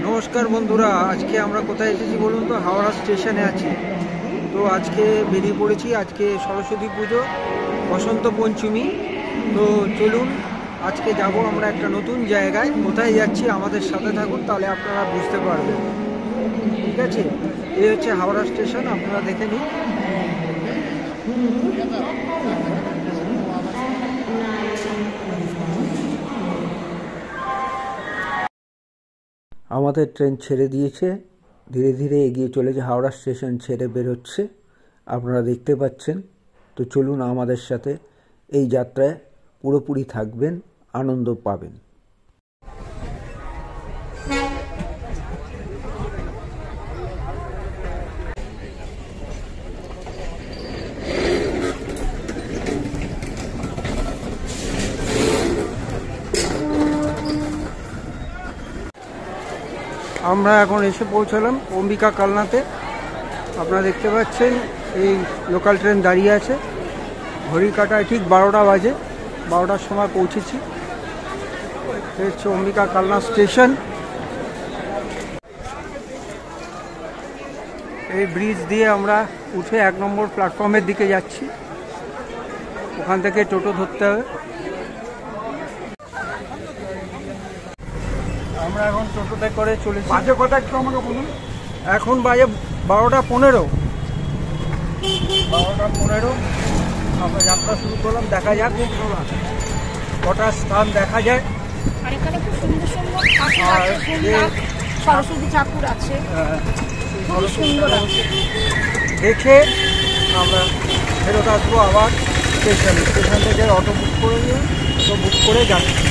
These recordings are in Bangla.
নমস্কার বন্ধুরা, আজকে আমরা কোথায় এসেছি বলুন তো? হাওড়া স্টেশনে আছি। তো আজকে বেরিয়ে পড়েছি। আজকে সরস্বতী পুজো, বসন্ত পঞ্চমী। তো চলুন আজকে যাব আমরা একটা নতুন জায়গায়। কোথায় যাচ্ছি আমাদের সাথে থাকুন, তাহলে আপনারা বুঝতে পারবেন। ঠিক আছে, এই হচ্ছে হাওড়া স্টেশন, আপনারা দেখে নিন। আমাদের ট্রেন ছেড়ে দিয়েছে, ধীরে ধীরে এগিয়ে চলেছে, হাওড়া স্টেশন ছেড়ে বেরোচ্ছে, আপনারা দেখতে পাচ্ছেন। তো চলুন আমাদের সাথে এই যাত্রায় পুরোপুরি থাকবেন, আনন্দ পাবেন। আমরা এখন এসে পৌঁছলাম অম্বিকা কালনাতে। আপনারা দেখতে পাচ্ছেন এই লোকাল ট্রেন দাঁড়িয়ে আছে। ঘড়ির কাঁটায় ঠিক 12টা বাজে, 12টার সময় পৌঁছেছি। হচ্ছে অম্বিকা কালনা স্টেশন। এই ব্রিজ দিয়ে আমরা উঠে 1 নম্বর প্ল্যাটফর্মের দিকে যাচ্ছি। ওখান থেকে টোটো ধরতে হবে। আমরা এখন টোটোতে করে চলেছি। বাজে কথা একটু আমাকে বলুন। এখন বাজে 12টা 15। 12টা 15 আমরা যাত্রা শুরু করলাম। দেখা যাক কটা স্থান দেখা যায়। আর এখানে খুব সুন্দর সুন্দর সরস্বতী ঠাকুর আছে, খুব সুন্দর আছে। দেখে আমরা ফেরত আসবো আবার স্টেশনে। স্টেশন থেকে অটো বুক করে নিয়ে অটো বুক করে যাচ্ছি।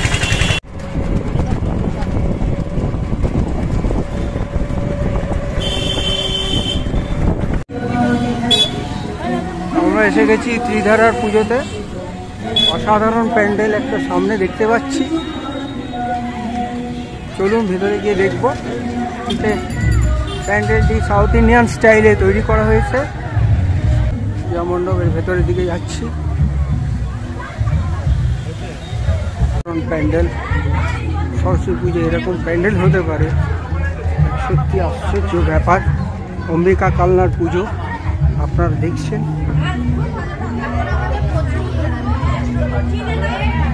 আমরা এসে গেছি ত্রিধারার পুজোতে। অসাধারণ প্যান্ডেল একটা সামনে দেখতে পাচ্ছি। চলুন ভেতরে গিয়ে দেখব। প্যান্ডেলটি সাউথ ইন্ডিয়ান স্টাইলে তৈরি করা হয়েছে। পূজা মণ্ডপের ভেতরের দিকে যাচ্ছি। প্যান্ডেল, সরস্বতী পুজো এরকম প্যান্ডেল হতে পারে, সত্যি আশ্চর্য ব্যাপার। অম্বিকা কালনার পুজো আপনারা দেখছেন।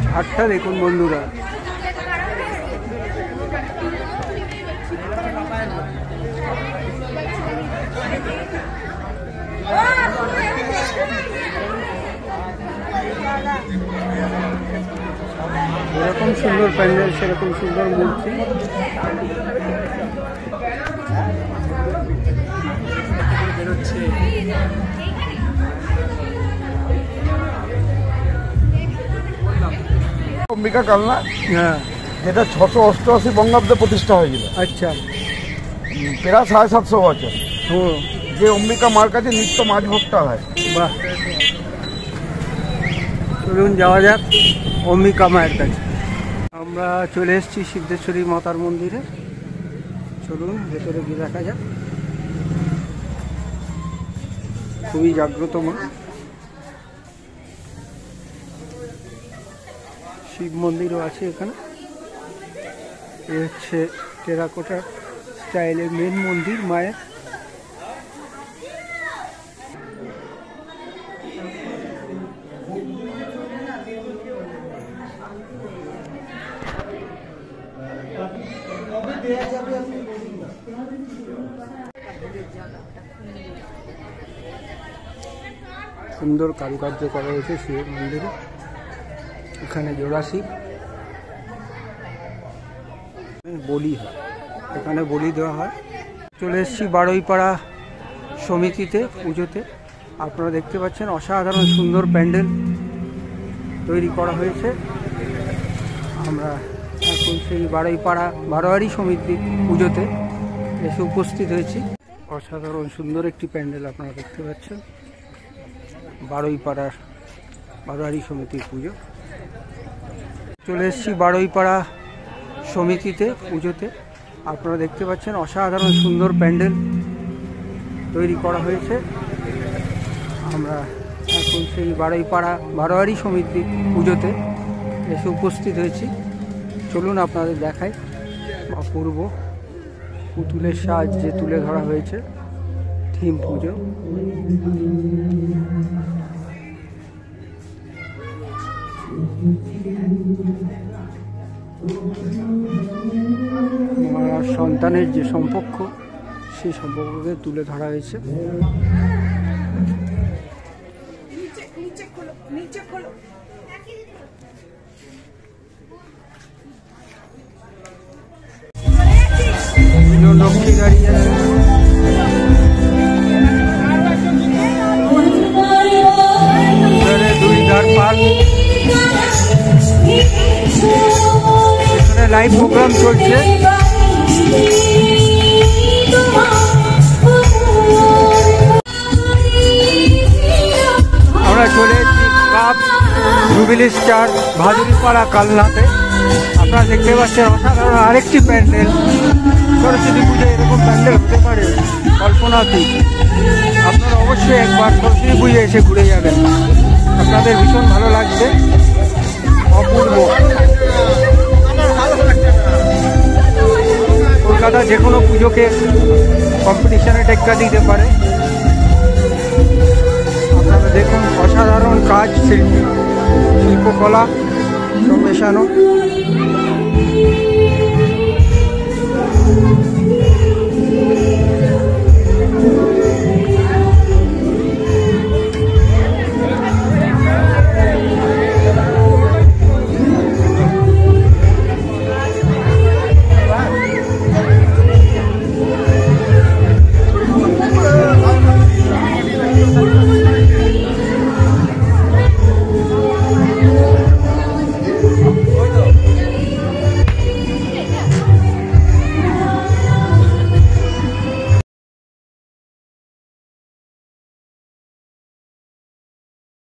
ছাদটা দেখুন বন্ধুরা। যেরকম সুন্দর প্যান্ডেল সেরকম সুন্দর মূর্তি। বেরোচ্ছে অম্বিকা কালনা, হ্যাঁ, যেটা 688 বঙ্গাব্দে প্রতিষ্ঠা হয়েছিল। আচ্ছা, প্রায় 750 বছর। ও যে অম্বিকা মার কাছে নিত্য মাছ ভোগটা হয়। বাহ, চলুন যাওয়া যাক অম্বিকা মায়ের কাছে। আমরা চলে এসেছি সিদ্ধেশ্বরী মাতার মন্দিরে। চলুন ভেতরে গিয়ে দেখা যাক। খুবই জাগ্রত মা। শিব মন্দিরও আছে এখানে। এ হচ্ছে টেরাকোটার স্টাইলের মেন মন্দির মায়ের। সুন্দর কারুকার্য করা হয়েছে শিব মন্দিরে। এখানে জোড়া শিব, বলি হয়, এখানে বলি দেওয়া হয়। চলে এসেছি বারুইপাড়া সমিতিতে পুজোতে। আপনারা দেখতে পাচ্ছেন অসাধারণ সুন্দর প্যান্ডেল তৈরি করা হয়েছে। আমরা এখন সেই বারুইপাড়া বারোয়ারি সমিতির পুজোতে এসে উপস্থিত হয়েছি। অসাধারণ সুন্দর একটি প্যান্ডেল আপনারা দেখতে পাচ্ছেন। বারুইপাড়ার বারোয়ারি সমিতির পুজো। চলে এসেছি বারুইপাড়া সমিতিতে পুজোতে। আপনারা দেখতে পাচ্ছেন অসাধারণ সুন্দর প্যান্ডেল তৈরি করা হয়েছে। আমরা এখন সেই বারুইপাড়া বারোয়ারি সমিতির পুজোতে এসে উপস্থিত হয়েছি। চলুন আপনাদের দেখাই অপূর্ব পুতুলের সাহায্যে তুলে ধরা হয়েছে থিম পুজো। মা আর সন্তানের যে সম্পর্ক, সেই সম্পর্ককে তুলে ধরা হয়েছে। লক্ষ্মী দাঁড়িয়ে আছে। দুই ধার পাল, এখানে লাইভ প্রোগ্রাম চলছে। আমরা চলে এসেছি ক্লাব জুবিলি স্টার ভাদুরীপাড়া কালনাতে। আপনারা দেখতে পাচ্ছেন অসাধারণ আরেকটি প্যান্ডেল। সরস্বতী পুজো এরকম প্যান্ডেল হতে পারে কল্পনাতীত। আপনারা অবশ্যই একবার সরস্বতী পুজো এসে ঘুরে যাবেন, আপনাদের ভীষণ ভালো লাগবে। অপূর্ব। কলকাতা যে কোনো পুজোকে কম্পিটিশনে টেক্কা দিতে পারে। আপনারা দেখুন অসাধারণ কাজ, শিল্পকলা সব মেশানো।